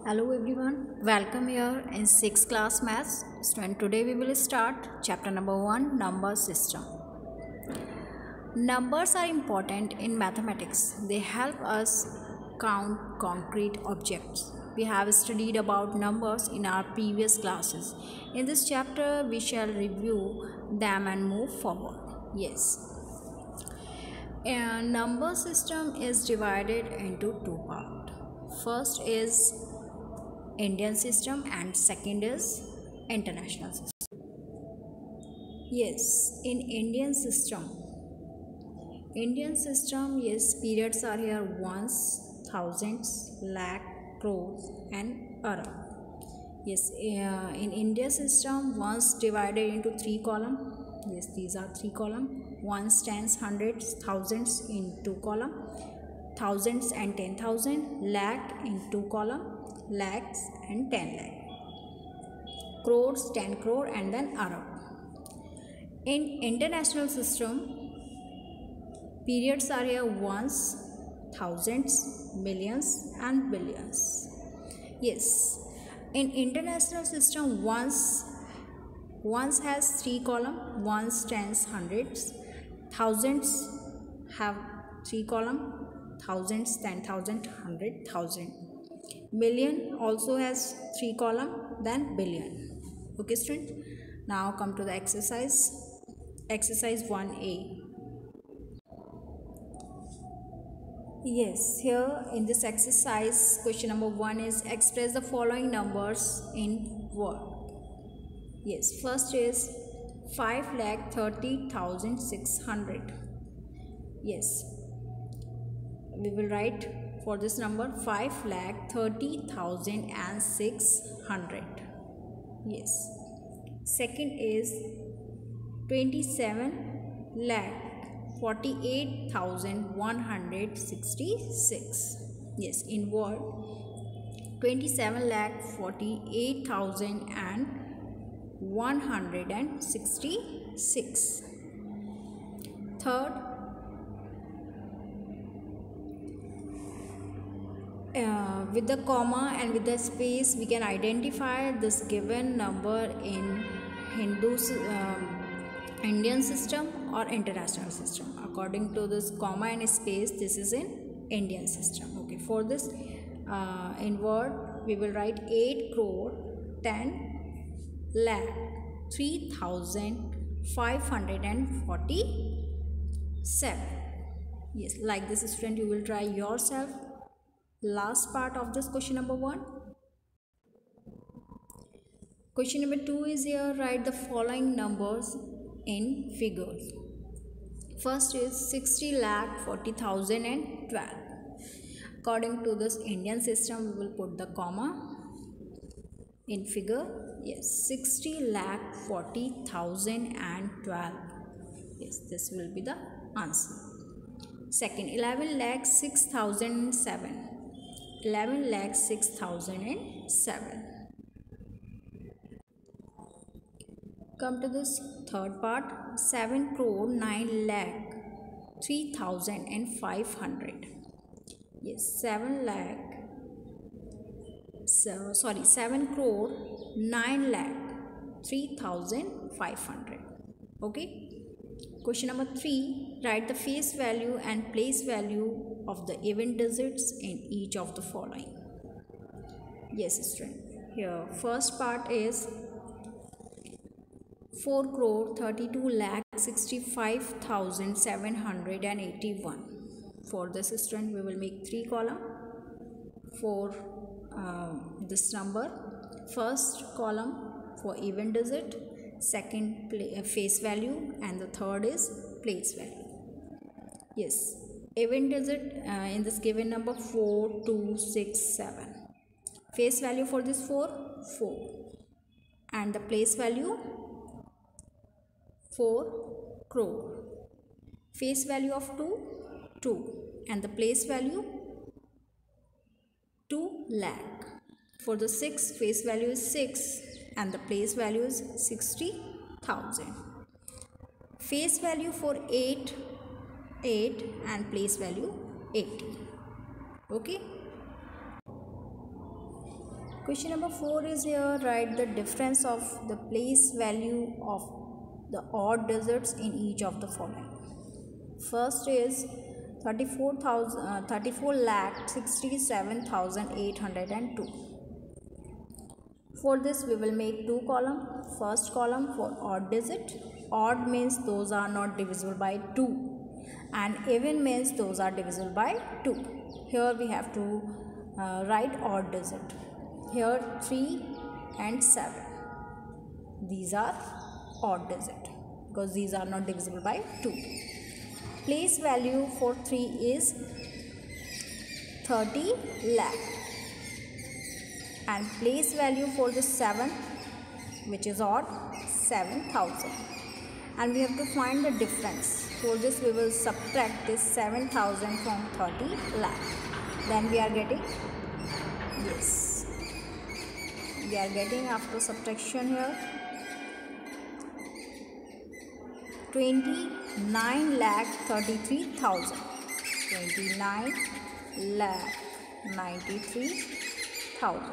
Hello everyone, welcome here in 6th class maths. Student, today we will start chapter number 1, number system. Numbers are important in mathematics. They help us count concrete objects. We have studied about numbers in our previous classes. In this chapter, we shall review them and move forward. Yes. A number system is divided into two parts. First is Indian system and second is international system. Yes, in Indian system, yes, periods are here ones, thousands, lakh, crores and arab. Yes, in India system, ones divided into three column. Yes, these are three column. Ones, tens, hundreds, thousands in two column. Thousands and 10,000, lakh in two column. Lakhs and 10 lakh, crores, 10 crore and then arab. In international system, periods are here ones, thousands, millions and billions. Yes, in international system, ones has three column, ones, tens, hundreds. Thousands have three column, thousands, 10,000, 100,000. Million also has three column, then billion. Okay students, now come to the exercise 1a. Yes, here in this exercise, question number 1 is express the following numbers in word. Yes, first is 5,30,600. Yes, we will write for this number 5,30,600. Yes. Second is 27,48,166. Yes, in word 27,48,166. Third, with the comma and with the space, we can identify this given number in Indian system or international system. According to this comma and space, this is in Indian system. Okay, for this in word, we will write 8 crore 10 lakh 3,547. Yes, like this student, you will try yourself. Last part of this question number 1. Question number 2 is here, write the following numbers in figures. First is 60,40,012. According to this Indian system, we will put the comma in figure. Yes, 60,40,012. Yes, this will be the answer. Second, 11,06,007. 11,06,007. Come to this third part, 7 crore 9 lakh 3,500. Yes, 7 crore 9 lakh 3,500. Okay. Question number 3, write the face value and place value of the even digits in each of the following. Yes, student. Here, first part is 4 crore 32 lakh 65,781. For this student, we will make 3 column for this number. First column for even digit, second face value, and the third is place value. Yes, even digit in this given number 4, 2, 6, 7. Face value for this 4, and the place value 4 crore. Face value of 2, and the place value 2 lakh. For the 6, face value is 6 and the place value is 60,000. Face value for 8 and place value 80. Okay. Question number 4 is here. Write the difference of the place value of the odd digits in each of the following. First is 34,67,802. For this we will make two columns. First column for odd digit. Odd means those are not divisible by 2, and even means those are divisible by 2. Here we have to write odd digit. Here 3 and 7. These are odd digit because these are not divisible by 2. Place value for 3 is 30 lakh. And place value for the 7, which is odd, 7,000. And we have to find the difference. For this we will subtract this 7,000 from 30 lakh. Then we are getting, yes, we are getting after subtraction here 29 lakh 33,000. 29 lakh 93,000.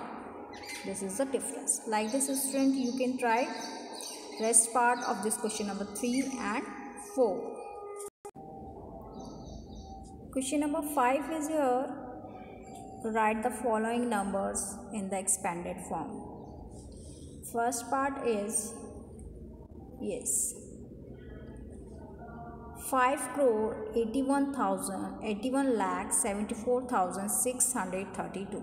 This is the difference. Like this, student, you can try rest part of this question number 3 and 4. Question number 5 is here. Write the following numbers in the expanded form. First part is, yes, 5,81,74,632.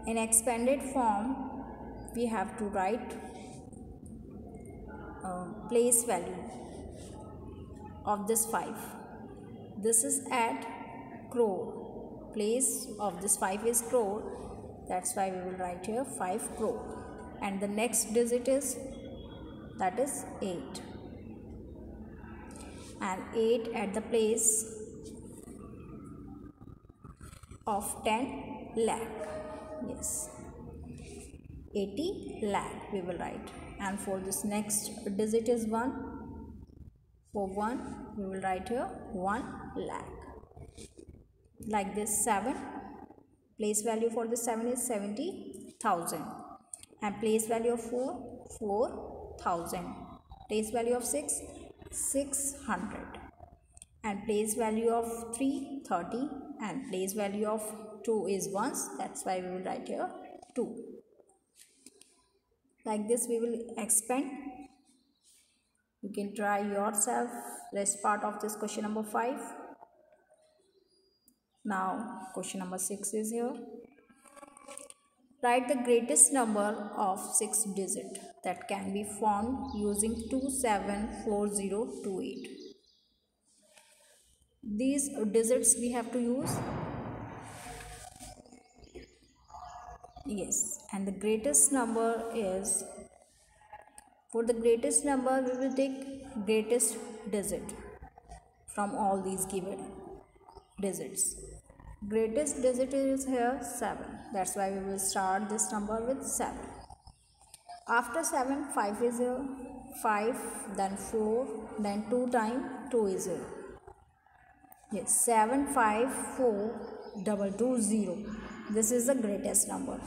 In expanded form, we have to write place value of this 5. This is at crore. Place of this 5 is crore. That's why we will write here 5 crore. And the next digit is, that is 8. And 8 at the place of 10 lakh. Yes, 80 lakh we will write. And for this next digit is 1. For 1 we will write here 1 lakh. Like this, 7. Place value for this 7 is 70,000. And place value of 4, 4,000. Place value of 6, 600. And place value of 3, 30. And place value of 2 is ones. That's why we will write here 2. Like this we will expand. You can try yourself rest part of this question number 5. Now question number 6 is here. Write the greatest number of 6 digit that can be found using 274028. These digits we have to use. Yes, and the greatest number is, for the greatest number we will take greatest digit from all these given digits. Greatest digit is here 7. That's why we will start this number with 7. After 7, 5 is here. 5, then 4, then 2 times 2 is here. Yes, 7, 5, 4, 2, 2, 0. This is the greatest number.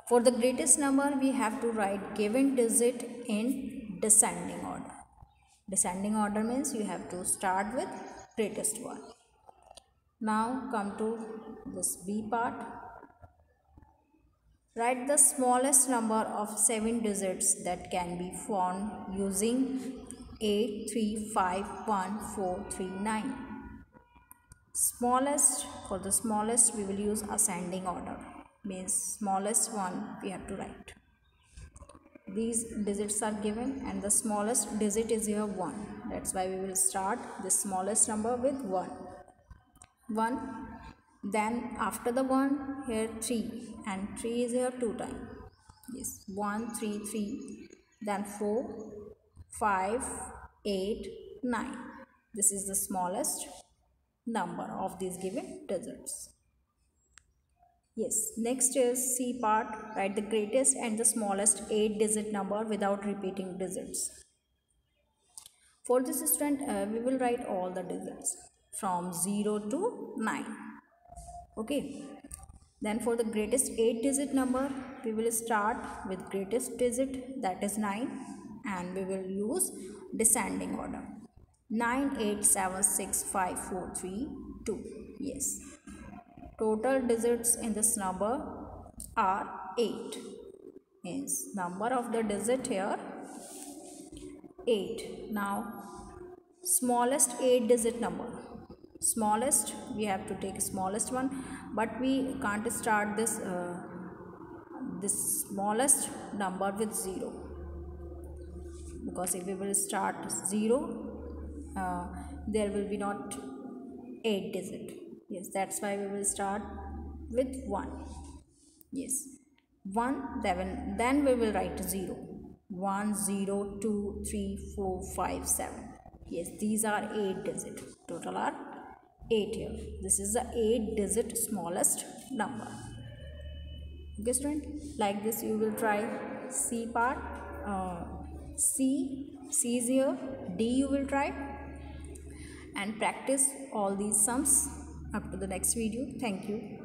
For the greatest number, we have to write given digit in descending order. Descending order means you have to start with greatest one. Now come to this B part. Write the smallest number of 7 digits that can be found using 8351439. Smallest, for the smallest we will use ascending order, means smallest one we have to write. These digits are given and the smallest digit is here 1. That's why we will start the smallest number with 1. 1, then after the 1 here 3, and 3 is here 2 times. Yes, 1, 3, 3, then 4, 5, 8, 9. This is the smallest number of these given digits. Yes, next is C part. Write the greatest and the smallest 8-digit number without repeating digits. For this student, we will write all the digits from 0 to 9. Okay. Then for the greatest 8 digit number, we will start with greatest digit, that is 9, and we will use descending order. 9, 8, 7, 6, 5, 4, 3, 2. Yes. Total digits in this number are 8. Means number of the digit here 8. Now smallest 8 digit number. Smallest, we have to take smallest one, but we can't start this smallest number with 0, because if we will start 0, there will be not 8 digit. Yes, that's why we will start with 1. Yes, 1, then we will write 0. 1, 0, 2, 3, 4, 5, 7. Yes, these are 8 digit. Total are 8 here. This is the 8 digit smallest number. Okay student, like this you will try C part. C is here. D you will try and practice all these sums. Up to the next video. Thank you.